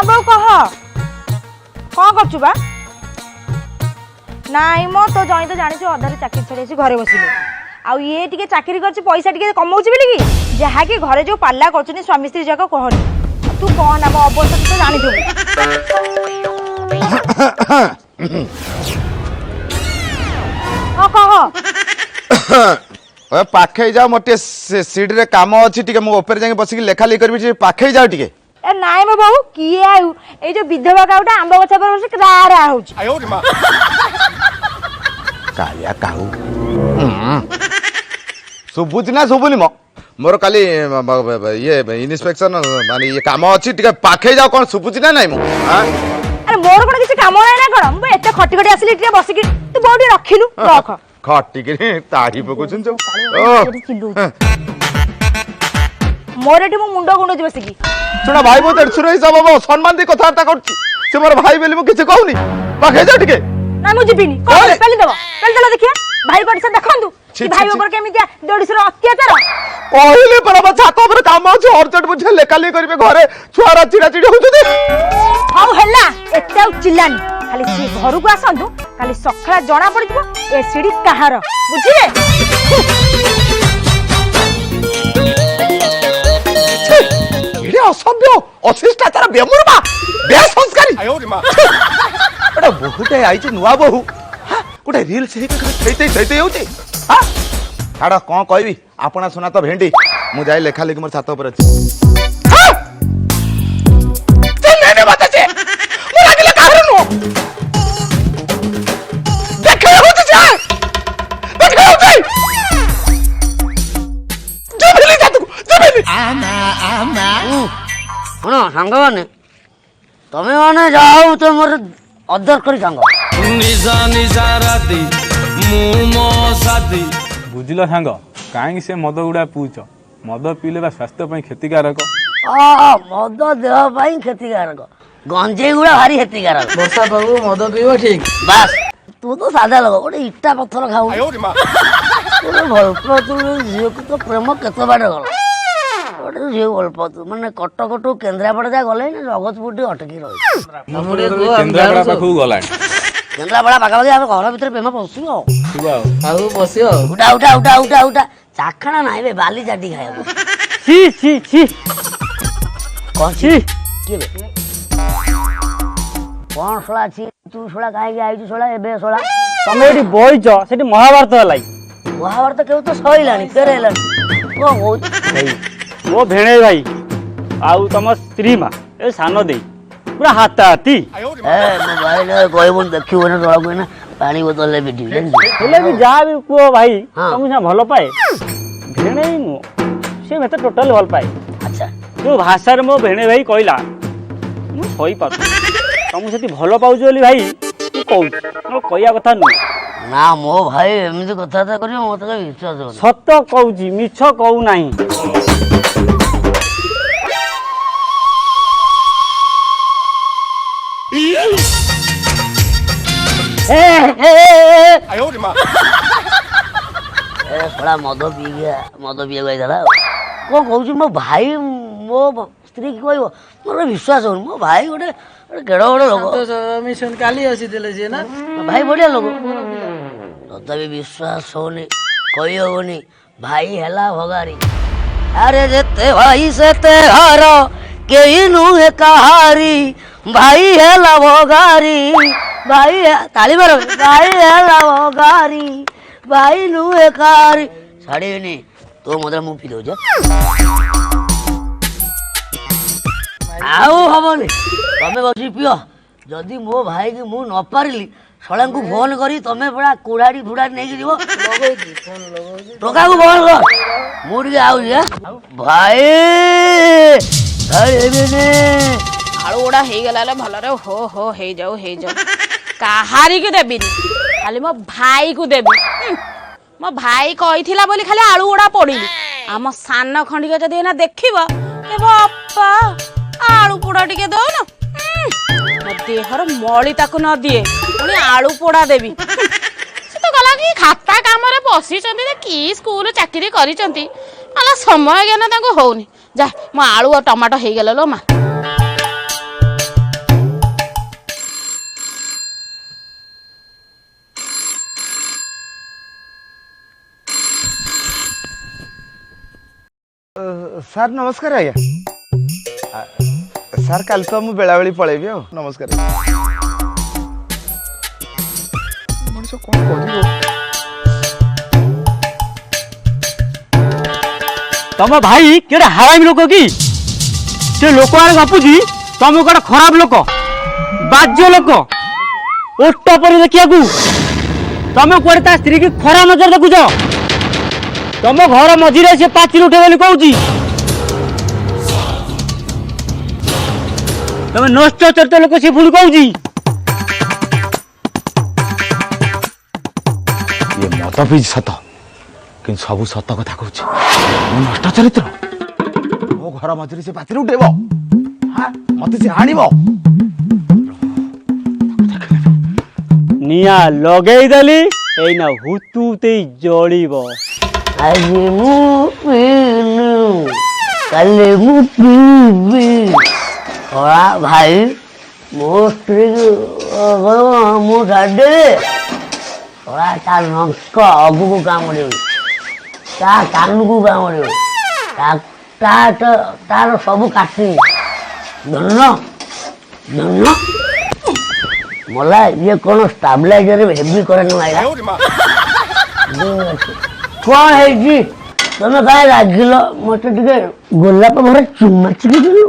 हाँ बो कह कौन करछु बा नाई मो तो जई तो जानि अधारे चाकरी छड़ी घरे बसिले आउ ये टिके चाकरी करछि पैसा टिके कमाउछि बोली कि जहा कि घरे जो पाल्ला करछनी स्वामी स्त्री जाक कहनी तू कौन अब अवस्था तो जानि थु हां कह ओए पाखे जाओ मोटे सीट रे काम अछि टिके मो ऊपर जाके बसिक लेखा लेखि करबी जे पाखे जाओ टिके ए नाई मो बाबू किए आयु ए जो विधवा गाउटा आंबा गछ पर बस रा रा होछि आयो रे मां कालिया काहू सुबुज ना सुबुनी मो मोर काली ये इंस्पेक्शन माने ये काम अछि टिके पाखे जाओ कोन सुबुज ना नाही मो हां अरे मोर कोन किछ काम नाही ना कोन मु एते खटी खटी आसली टिके बसिक तू बौडी रखिलु रख खटी के ताही पकोछन जो मोर एठी मु मुंडो गुंडो बसिकी सुना भाई मो देड़सुर हिसाब हो सम्मान दी कथार्ता करछि से मोर भाई बेली मु किछ कहउनी पाखे जा टिके ना मु जिबिनी कोन पेली देला देखिया भाई कोन से देखंदु कि भाई ऊपर केमितिया देड़सुर अत्याचार कहले पर छात ऊपर काम अछि अर्जेंट बुझे लेकाली करबे घरे छुआरा चिड़ा चिड़ी होउछथि हाउ हल्ला एते चिल्लानी खाली सी घर को आसंतु खाली सखळा जणा पड़िजबो ए सीडी कहार बुझिले इडे असभ्य अशिष्टाचार बेमुरबा बेसंस्कारी आयो रे मां एटा बहुते आइछ नुवा बहु गोटे रील से सहित होउछि हां छाड़ कोन कहबी आपना सुना तो भेंडी मु जाई लेखा लेखि मोर छात ऊपर अछि चल नेने बात छे मु लागिले काहर नु देखे होछि छे देखे होछि जबली जातु जबली आमा हाँ सांग मैंने तुम्हें मैंने जाओ तो मोर अदर करी सांग निजा निजा राती मो साथी बुझिल सांग कहीं से मद गुड़ा पूछ मद पीले स्वास्थ्य क्षतिकारक मद देह क्षतिकारक गंजेई गुड़ा भारी क्षतिकारक वर्षा बाबू मद पीव ठीक बस तू तो सादा लग गोटे इटा पत्थर खाऊ भल झील को तो प्रेम केते बाटे गला गोटे झील भल पातु माने कटक टू केन्द्रापड़ा जा गले जगतपुर टी अटकी रही केन्द्रापड़ा पाखु गला केन्द्रापड़ा पाखापाखि आम घर भीतर प्रेम पशु बस उठा उठा उठा उठा उठा चाखणा नाई बे बाली चाटी खाइबो छी छी छी कौन छी के बे कौन सोला छी तू सोला काहे आइछु सोला एबे सोला तमे एठी बइछ सेठी महाभारत हलाई महाभारत केउ तो सइलानी फेरे हेलानी को हो भाई ओ भेणे भाई आउ तम स्त्री मा ए सानो देई पूरा हाता हाती ए मो भाई ने कहबो देखिबो ना तोला कोइना पानी बोतल ले बिठी हेले भी जा भी को भाई तुम से भलो पाए भेणे नु से मते टोटल भल पाए अच्छा जो भाषा रे मो भेणे भाई कहला मु सही पात तुम सेठी भलो पाउज बोली भाई तू कहू मो कहिया कथा नु ना मो भाई एमिति कथा करियो मते विश्वास हो सत्य कहूजी मिछ कहू नाही आयो रे मां ए थोड़ा मद पिए गई दादा कौन कहूँ मो भाई मो स्त्री की कहब मोर विश्वास हो मो भाई गोटे केड़ बड़ लोक मिशन काली आसीले सी ना भाई बढ़िया लोक तथापि विश्वास होनी कही होनी भाई हैला भगारी अरे जेते भाई सेते घर केही नुहे कहारी भाई हैला भगारी भाई ताली मारो भाई हैला भगारी भाई नुहे कहारी साड़ी नहीं तो मतलब मु पी दो आउ हबनी तमे बसी पियो जदि मो भाई की मु न पारिली सड़ा को फोन करी तमे बड़ा कुड़ाड़ी फुड़ाड़ी नहीं जीवो टोका को फोन कर मुड़ के आउ जे भाई अरे बेने आलू गुड़ा हे गला भल रे हो हे जाऊ कहारी को देबी खाली मो भाई को देबी मो भाई कहिथिला बोली खाली आलू गुड़ा पड़िली आम सान खंडिक जदि एना देखिबो ए बापा आलू पोड़ा टिके दो ना देहर मली ताकू न दिए पुणी आलू पोड़ा देवी से तो गला कि खाता काम रे बसी कि स्कूल चाकरी करी समय ज्ञान होनी जा मो आलू और टमाटो हो गल लो माँ ସାର୍ ନମସ୍କାର ଆଜ୍ଞା। ସାର୍ କାଲି ତ ମୁଁ ବେଳାବେଳି ପଳେଇବି ଆଉ ନମସ୍କାର। ମଣିଷ କଣ କରିବ? ତମ ଭାଇ କେଡେ ହାରାମି ଲୋକ କି? ସେ ଲୋକ ଆରେ ଗପୁଛି ତମେ ଗୋଟେ ଖରାପ ଲୋକ, ବାଜ୍ୟ ଲୋକ, ଓଟ ପରି ଦେଖିବାକୁ। ତମେ କୁଆଡେ ତା ସ୍ତ୍ରୀ କି ଖରା ନଜର ଦେଖୁଛ? ତମ ଘର ମଝିରେ ସେ ପାଚିରି ଉଠେ ବୋଲି କହୁଛି। ତମେ ନଷ୍ଟ ଚରିତ୍ର ଲୋକ ସେ ପୁଣି କହୁଛି। ଇଏ ମଦ ପିଇଛି ସତ, କିନ୍ତୁ ସବୁ ସତ କଥା କହୁଛି। ମୁଁ ନଷ୍ଟ ଚରିତ୍ର, ମୋ ଘର ମଝିରେ ସେ ପାଚିରି ଉଠେଇବ, ମତେ ସେ ଆଣିବ। ନିଆଁ ଲଗେଇଦେଲି, ଏଇନା ହୁତୁତେଇ ଜଳିବ। ଆଜି ମୁଁ ପିଇନି, କାଲି ମୁଁ ପିଇବି। ଭାଇ ମୋ ସ୍ତ୍ରୀକୁ ମୁଁ ଛାଡ଼ିଦେବି, ତା ନଙ୍କ ଅଗୁକୁ କାମୁଡ଼ିବି, ତା କାନକୁ କାମୁଡ଼ିବି, ତାର ସବୁ କାଟିବି। ଧନ ଧନ ମଲା ଇଏ କ'ଣ ଷ୍ଟାବିଲାଇଜର ହେଭି କରେ ନ ଆଇଲା। କ'ଣ ହେଇଛି ତମେ କାହିଁ ରାଗିଲ? ମତେ ଟିକେ ଗୋଲାପ ଭରା ଚୁମା ଚିକିଦେଲୁ।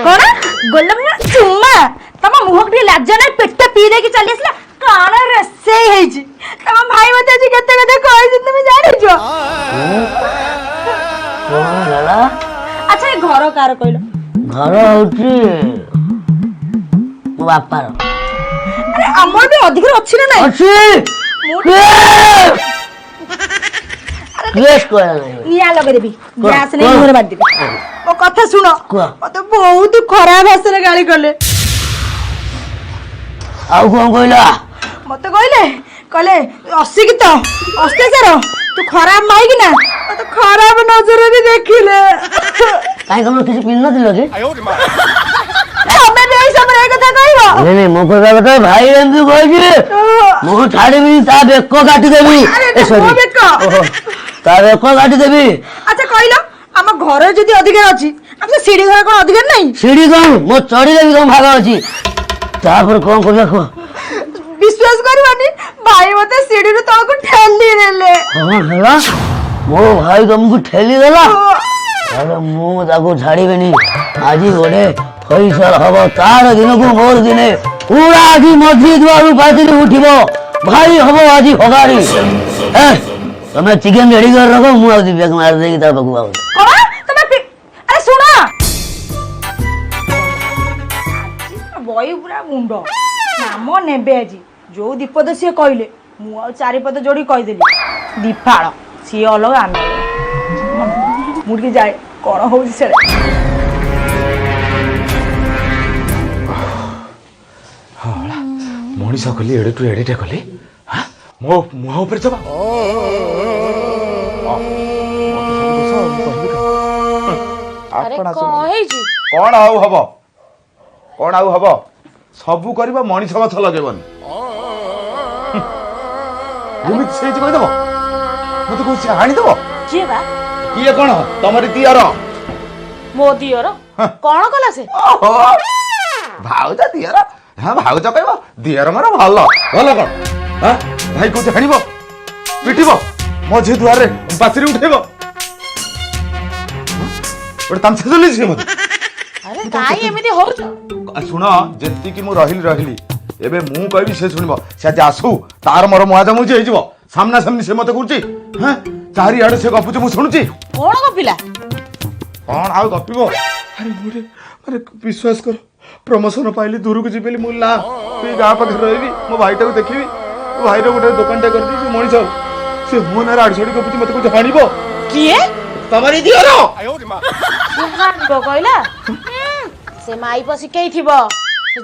କଣ ଗୋଲାପ ଚୁମା? ତମ ମୁହଁକୁ ଟିକେ ଲାଜ ନାହିଁ? ପେଟ ପିଇ ଦେଇକି ଚାଲି ଆସିଲା। କଣ ରୋଷେଇ ହେଇଛି? ତମ ଭାଇ ମତେ ଆଜି କେତେ କଥା କହିଛି ତମେ ଜାଣିଛ? କ'ଣ ହେଲା? ଆଚ୍ଛା ଏ ଘର କାହାର କହିଲ? ଘର ହଉଛି ମୋ ବାପାର। ଆମର ବି ଅଧିକାର ଅଛି ନା ନାଇଁ? ଅଛି। ନିଆଁ ଲଗେଇଦେବି, ଗ୍ୟାସ ନେଇ ମୁହଁରେ ବାଡିଦେବି। ମୋ କଥା ଶୁଣ, ମତେ ବହୁତ ଖରାପ ଭାଷାରେ ଗାଳି କଲେ। ଆଉ କ'ଣ କହିଲା? ମତେ କହିଲେ ଅଶିକ୍ଷିତ, ଅତ୍ୟାଚାର, ତୁ ଖରାପ ମାଇକି ନା ମତେ ଖରାପ ନଜରରେ ବି ଦେଖିଲେ। କାହିଁ ତମର କିଛି ପିନ୍ଧିନଥିଲ କି? ତମେ ବି ଏଇ ସମୟରେ ଏଇ କଥା କହିବ? ମୋ କହିବା କଥା ଭାଇ ଏମିତି କହିଛି, ମୁଁ ଛାଡ଼ିବିନି, ତା ବେକ କାଟିଦେବି। ତା ବେକ କାଟିଦେବି। ଆଚ୍ଛା କହିଲ, ଆମ ଘରେ ଯଦି ଅଧିକାର ଅଛି, ଆମ ସିଡି ଘରେ କଣ ଅଧିକାର ନାହିଁ? ସିଡି କ'ଣ ମୋ ଚଢିଦେବି, କ'ଣ ଭାଗ ଅଛି? ତାପରେ କ'ଣ କରିବା କୁହ? ବିଶ୍ୱାସ କରିବନି, ଭାଇ ମତେ ସିଡିରୁ ତଳକୁ ଠେଲି ଦେଲେ। କ'ଣ ହେଲା? ମୋ ଭାଇ ତମକୁ ଠେଲି ଦେଲା? ତାହେଲେ ମୁଁ ତାକୁ ଛାଡ଼ିବିନି। ଆଜି ଗୋଟେ ଫଇସଲ ହବ, ତାର ଦିନକୁ ମୋର ଦିନେ। ପୁରା ଆଜି ମଝି ଦୁଆରୁ ପାଚିରି ଉଠିବ, ଭାଇ ହବ ଆଜି ହଗାରି। ତମେ ଚିକେନ ରେଡି କରି ରଖ, ମୁଁ ଆଉ ଦିବ୍ୟାକୁ ମାରି ଦେଇକି ତା ପାଖକୁ ଆଉ। ଆରେ ଶୁଣ, ବହି ପୁରା ମୁଣ୍ଡ ନାମ ନେବେ ଆଜି। ଯୋଉ ଦୀପଦ ସିଏ କହିଲେ, ମୁଁ ଆଉ ଚାରିପଦ ଯୋଡି କହିଦେଲି। ଦୀପାଳ ସିଏ ଅଲଗା, ଆମେ ଅଲଗା। ମୁଁ ଟିକେ ଯାଏ, କଣ ହଉଛି ସେଟା। ମଣିଷ କଲି, ଏଡେଠୁ ଏଡେଟେ କଲି, ମୋ ମୁହଁ ଉପରେ ଜବା। କଣ ଆଉ ହବ? କଣ ଆଉ ହବ? ସବୁ କରିବ, ମଣିଷ ଗଛ ଲଗେଇବନି। ଏମିତି ସେ କହିଦବ, ମତେ କହୁଛି ଆଣିଦବ। କିଏ ବା? କିଏ କଣ? ତମରି ଦିଅର। ମୋ ଦିଅର କଣ କଲା ସେ? ଭାଉଜ ଦିଅର? ହଁ ଭାଉଜ କହିବ, ଦିଅର ମୋର ଭଲ। ଭଲ କଣ? ଭାଇ କହୁଛି ହାଣିବ, ପିଟିବ, ମଝି ଦୁଆରେ ପାଚିରି ଉଠେଇବ। ଗୋଟେ ତାମସା ଚଲେଇଛି ସେ ମତେ। ଆରେ କାଇଁ ଏମିତି ହଉଛ? ଶୁଣ, ଯେତିକି ମୁଁ ରହିଲି, ଏବେ ମୁଁ କହିବି ସେ ଶୁଣିବ। ସେ ଆଜି ଆସୁ, ତାର ମୋର ମହାଜମୁଜି ହେଇଯିବ। ସାମ୍ନା ସାମ୍ନି ସେ ମତେ କହୁଛି, ଚାରିଆଡେ ସେ ଗପୁଛି, ମୁଁ ଶୁଣୁଛି। କଣ ଗପିଲା? କଣ ଆଉ ଗପିବ? ଆରେ ମାନେ ବିଶ୍ୱାସ କର, ପ୍ରମୋସନ ପାଇଲି, ଦୂରକୁ ଯିବି, ମୁଁ ଲା ଗାଁ ପାଖରେ ରହିବି, ମୋ ଭାଇଟାକୁ ଦେଖିବି। ମୋ ଭାଇର ଗୋଟେ ଦୋକାନଟା କରିଦେଇଛି, ମଣିଷ ସେ ମୋ ନାଁରେ ଆଡିସଡି ଗପୁଛି, ମତେ କହୁଛି ହାଣିବ। କିଏ? ତମରି ଦିଅର। କହିଲା ସେ ମାଇପ ଶିଖେଇଥିବ,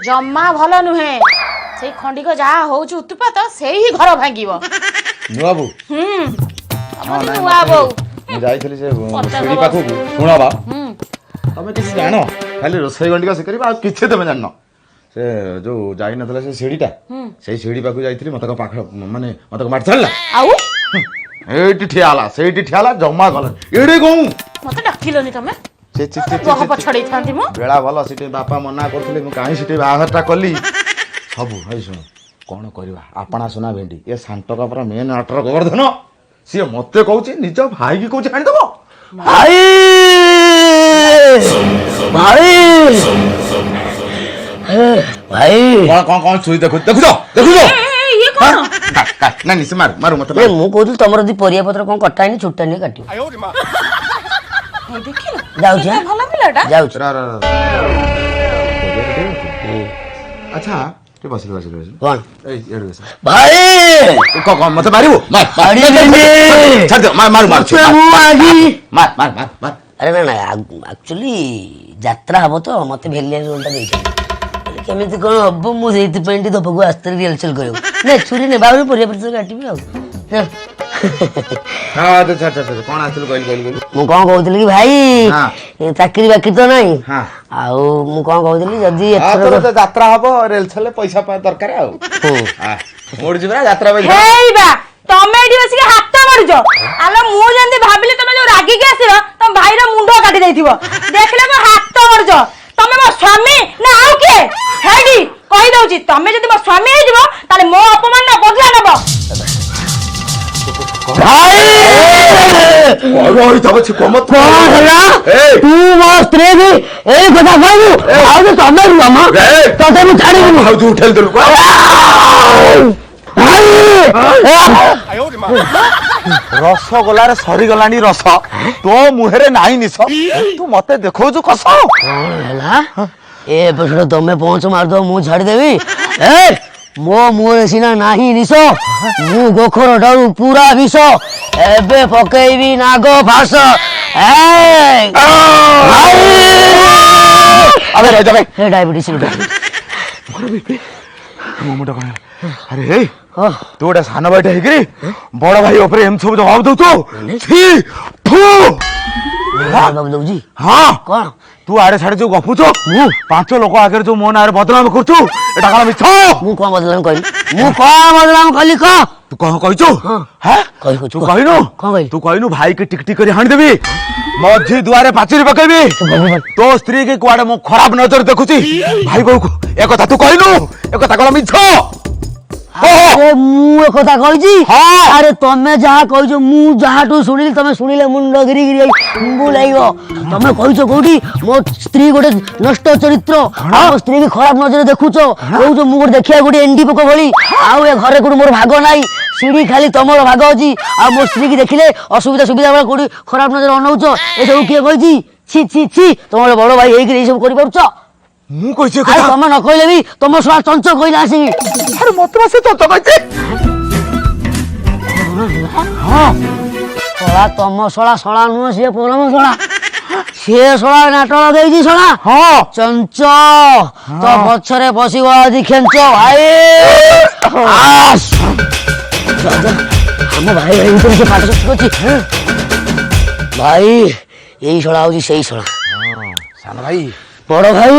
ଜମା ଭଲ ନୁହେଁ। ସେଇ ଖଣ୍ଡିକ ଯାହା ହଉଛି ଉତ୍ପାତ, ସେଇ ହିଁ ଘର ଭାଙ୍ଗିବ। ନୂଆ ବୋଉ? ନୂଆ ବୋଉ। ମୁଁ ଯାଇଥିଲି ସେ ସିଡି ପାଖକୁ। ଶୁଣ ବା, ତମେ କିଛି ଜାଣ, ଖାଲି ରୋଷେଇ ଗଣ୍ଡିକା ଶିଖେଇବ, ଆଉ କିଛି ତମେ ଜାଣିନ। ସେ ଯୋଉ ଯାଇନଥିଲା ସେ ସିଡିଟା, ସେଇ ସିଡି ପାଖକୁ ଯାଇଥିଲି, ମତେ ପାଖ ମାନେ ମତେ ମାରି ଛାଡ଼ିଲା। ଆଉ ଏଇଠି ଠିଆ ହେଲା ସେଇଠି ଠିଆ ହେଲା ଜମା ଗଲା ଏଡେ ଗଉ ମତେ ଡାକିଲନି ତମେ ଛେ ଛେ ଛେ ଗହ ପଛଡେଇଥାନ୍ତି ମୁଁ ବେଳା ଭଲ ସେଠି ବାପା ମନା କରୁଥିଲେ ମୁଁ କାହିଁ ସେଠି ବାହାଘରଟା କଲି ସବୁ ଭାଇ ଶୁଣ କଣ କରିବା ଆପଣା ସୁନା ଭେଣ୍ଡି ଏ ଶାନ୍ତକା ପରା ମେନ୍ ଆଟର ଗୋବର୍ଦ୍ଧନ ସିଏ ମତେ କହୁଛି ନିଜ ଭାଇ କି କହୁଛି ଆଣିଦବ ଭାଇ ଭାଇ ଭାଇ କଣ କଣ କଣ ଛୁଇ ଦେଖୁଛ ଦେଖୁଛ ଦେଖୁଛ ଇଏ କଣ ନାଇଁ ସେ ମାରୁ ମାରୁ ମତେ ଏ ମୁଁ କହୁଥିଲି ତମର ଯଦି ପରିବା ପତ୍ର କଣ କଟା ହେଇନି ଛୁଟା ନିଏ କାଟିବ ହେଇ ଦେଖିଲ ଯାଉଛି ଏତେ ଭଲ ପିଲାଟା ଯାଉଛି ଆଚ୍ଛା ଟିକେ ବସିଲେ ବସିଲେ ବସିଲେ କଣ ଏଇ ଏଡୁ ବସ ଭାଇ କଣ ମତେ ମାରିବୁ ମାର ଛାଡ ମାର ମାର ମାର ମାର ମାର ମାର ମାର ଆରେ ନା ନା ଆକ୍ଚୁଆଲି ଯାତ୍ରା ହବ ତ ମତେ ଭେଲିଆ ରୋଲଟା ଦେଇଛନ୍ତି କେମିତି କଣ ହବ ମୁଁ ସେଇଥିପାଇଁ ଟିକେ ଧୋପକୁ ଆସିଥିଲି ରିହର୍ସାଲ କରିବାକୁ ନାଇଁ ଛୁରୀ ନେବା ଆହୁରି ପରିବା ପତ୍ର କାଟିବି ଆଉ କଣ ଆସିଥିଲୁ କହିଲି କହିଲି କହିଲି ମୁଁ କଣ କହୁଥିଲି କି ଭାଇ ହଁ। ଚାକିରି ବାକିରି ତ ନାହିଁ ହଁ। ଆଉ ମୁଁ କଣ କହୁଥିଲି ଯଦି ତୋର ତ ଯାତ୍ରା ହବ ରେଲସେଲ ପଇସା ଦରକାର ଆଉ ମୋଡ ଯିବା ଯାତ୍ରା ପଇସା ହେଇବା ତମେ ଏଠି ବସିକି ହାତ ମାରୁଛ ଆଲୋ ମୁଁ ଯେମିତି ଭାବିଲି ତମେ ଯୋଉ ରାଗିକି ଆସିଲ ତମ ଭାଇର ମୁଣ୍ଡ କାଟି ଦେଇଥିବ ଦେଖିଲେ କଣ ହାତ ମାରୁଛ ତମେ ମୋ ସ୍ୱାମୀ ନା ଆଉ କିଏ ହେଇଟି କହିଦଉଛି ତମେ ଯଦି ମୋ ସ୍ୱାମୀ ହେଇଯିବ ତାହେଲେ ମୋ ଅପମାନ ବଦଲା ନବ ତୁ ମୋ ସ୍ତ୍ରୀ ବି ଏଇ କଥା କହିବୁ ଆଉ ତମେ ତତେ ମୁଁ ଛାଡ଼ିବିନି ରସଗୋଲାରେ ସରିଗଲାଣି ରସ ତୋ ମୁହଁରେ ନାହିଁ ନିଶ ତୁ ମତେ ଦେଖଉଛୁ କସ ହେଲା ଏ ଏପଟ ତମେ ପହଞ୍ଚ ମାରିଦବ ମୁଁ ଛାଡ଼ିଦେବି ମୋ ମୁହଁରେ ସିନା ନାହିଁ ନିଶ ମୁଁ ଗୋଖର ଠାରୁ ପୁରା ବିଷ ଏବେ ପକେଇବି ନାଗ ଫାସ ଡାଇବେଟିସ ଆରେ ହେଇ ତୁ ଗୋଟେ ସାନ ଭାଇଟା ହେଇକିରି ବଡ ଭାଇ ଉପରେ ଏମିତି ସବୁ ଜବାବ ଦଉଛୁ ଦଉଛି ହଁ କଣ ତୁ ଆଡେ ସାଡେ ଯୋଉ ଗପୁଛୁ ମୁଁ 5 ଲୋକ ଆଗରେ ଯୋଉ ମୋ ନାଁରେ ବଦନାମ କରୁଛୁ ଏଟା କଣ ମିଛ ମୁଁ କଣ ବଦନାମ କହିଲି ମୁଁ କଣ ବଦନାମ କଲି କହ ତୁ କଣ କହିଛୁ ତୁ କହିନୁ ତୁ କହିନୁ ଭାଇ କି ଟିକ ଟିକ କରି ହାଣିଦେବି ମଝି ଦୁଆରେ ପାଚେରୀ ପକେଇବି ତୋ ସ୍ତ୍ରୀ କି କୁଆଡେ ମୁଁ ଖରାପ ନଜର ଦେଖୁଛି ଭାଇ ବୋଉକୁ ଏ କଥା ତୁ କହିନୁ ଏ କଥା କଣ ମିଛ ମୁଁ ଏ କଥା କହିଛି ଆରେ ତମେ ଯାହା କହିଛ ମୁଁ ଯାହାଠୁ ଶୁଣିଲି ତମେ ଶୁଣିଲେ ମୁଣ୍ଡ ଗିରି ଗିରି ମୁଣ୍ଡ ଲାଗିବ ତମେ କହିଛ କୋଉଠି ମୋ ସ୍ତ୍ରୀ ଗୋଟେ ନଷ୍ଟ ଚରିତ୍ର ମୋ ସ୍ତ୍ରୀ କି ଖରାପ ନଜରରେ ଦେଖୁଛ କହୁଛ ମୁଁ ଗୋଟେ ଦେଖିବା ଗୋଟେ ଏଣ୍ଡି ପୋକ ଭଳି ଆଉ ଏ ଘରେ କୋଉଠି ମୋର ଭାଗ ନାହିଁ ସିଡି ଖାଲି ତମର ଭାଗ ଅଛି ଆଉ ମୋ ସ୍ତ୍ରୀ କି ଦେଖିଲେ ଅସୁବିଧା ସୁବିଧା ବେଳେ କୋଉଠି ଖରାପ ନଜର ଅନଉଛ ଏସବୁ କିଏ କହିଛି ଛି ଛି ଛି ତମର ବଡ ଭାଇ ହେଇକି ଏଇ ସବୁ କରିପାରୁଛ ମୁଁ କହିଛି ତମେ ନ କହିଲେ ବି ତମ ଶଳା ଚଞ୍ଚ କହିଲେ ଆସିକି ଆରେ ମତେ ସେ ଚଞ୍ଚ କହିଛି ଶଳା ତମ ଶଳା ନୁହଁ ସିଏ ପରମ ଶଳା ସିଏ ଶଳା ନାଟ ଲଗେଇଛି ଶଳା ଚଞ୍ଚ ତ ପଛରେ ବସିବ ଆଜି ଖେଞ୍ଚ ଭାଇ ଆମ ଭାଇ ଭିତରେ ସେ ପାଠ ସୃଷ୍ଟି କରୁଛି ଭାଇ ଏଇ ଶଳା ହଉଛି ସେଇ ଶଳା ସାନ ଭାଇ ବଡ ଭାଇ